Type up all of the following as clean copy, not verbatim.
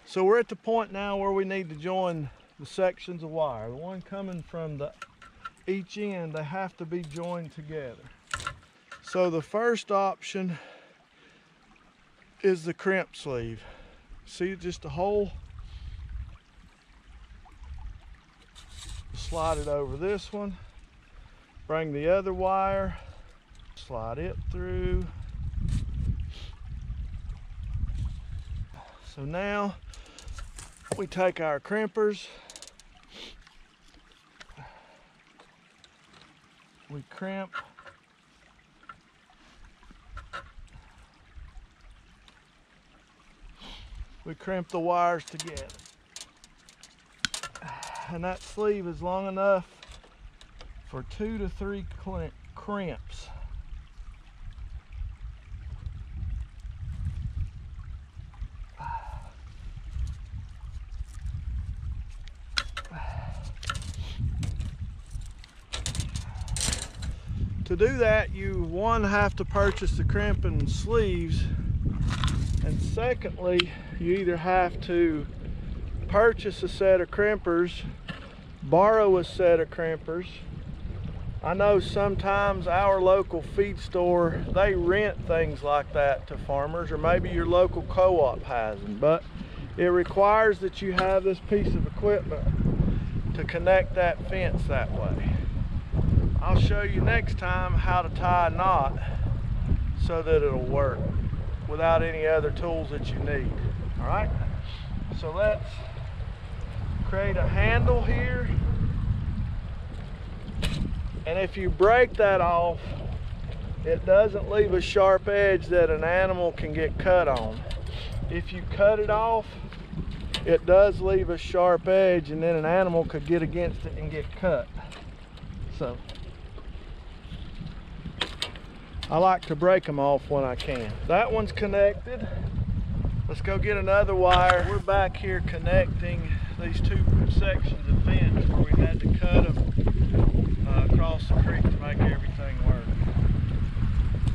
So we're at the point now where we need to join the sections of wire. The one coming from each end, they have to be joined together. So the first option is the crimp sleeve. See just a hole? Slide it over this one. Bring the other wire, slide it through. So now we take our crimpers, we crimp, the wires together. And that sleeve is long enough for 2 to 3 crimps. To do that, you have to purchase the crimping sleeves, and secondly, you either have to purchase a set of crimpers, borrow a set of crimpers. I know sometimes our local feed store, they rent things like that to farmers, or maybe your local co-op has them, but it requires that you have this piece of equipment to connect that fence that way. I'll show you next time how to tie a knot so that it'll work without any other tools that you need. All right, so let's create a handle here. And if you break that off, it doesn't leave a sharp edge that an animal can get cut on. If you cut it off, it does leave a sharp edge, and then an animal could get against it and get cut. So I like to break them off when I can. That one's connected. Let's go get another wire. We're back here connecting these two sections of fence where we had to cut them across the creek to make everything work.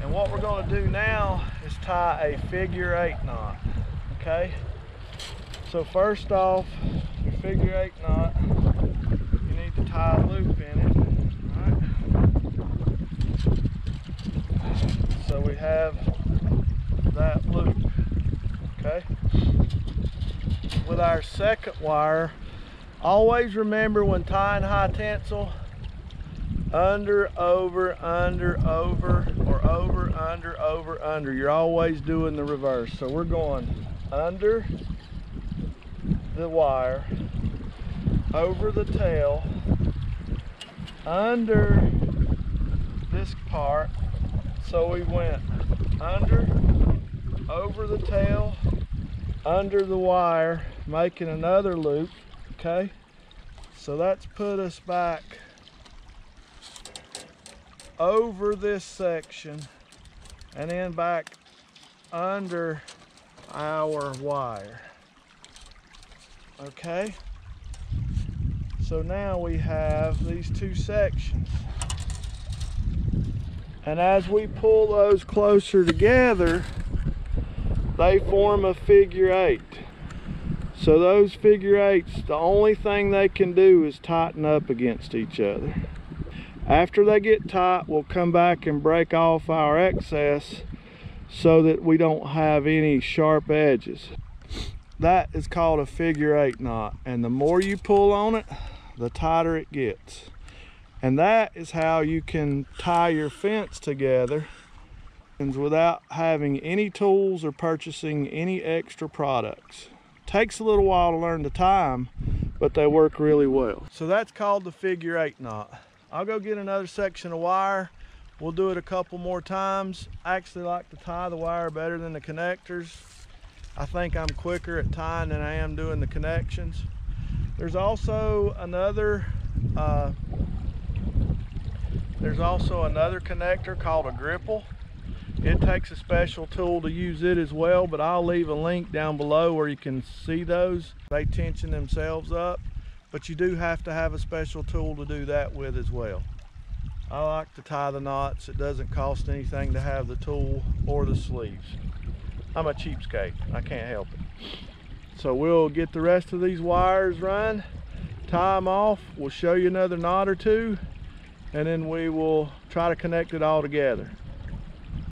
And what we're going to do now is tie a figure 8 knot. Okay? So first off, your figure 8 knot, you need to tie a loop in it. So we have that loop, okay? With our second wire, always remember when tying high tensile, under, over, under, over, or over, under, over, under. You're always doing the reverse. So we're going under the wire, over the tail, under this part. So we went under, over the tail, under the wire, making another loop, okay? So that's put us back over this section and then back under our wire, okay? So now we have these two sections. And as we pull those closer together, they form a figure 8. So those figure 8s, the only thing they can do is tighten up against each other. After they get tight, we'll come back and break off our excess so that we don't have any sharp edges. That is called a figure 8 knot. And the more you pull on it, the tighter it gets. And that is how you can tie your fence together without having any tools or purchasing any extra products. Takes a little while to learn to tie them, but they work really well. So that's called the figure 8 knot. I'll go get another section of wire. We'll do it a couple more times. I actually like to tie the wire better than the connectors. I think I'm quicker at tying than I am doing the connections. There's also another connector called a gripple. It takes a special tool to use it as well, but I'll leave a link down below where you can see those. They tension themselves up, but you do have to have a special tool to do that with as well. I like to tie the knots. It doesn't cost anything to have the tool or the sleeves. I'm a cheapskate, I can't help it. So we'll get the rest of these wires run, tie them off, we'll show you another knot or two, and then we will try to connect it all together.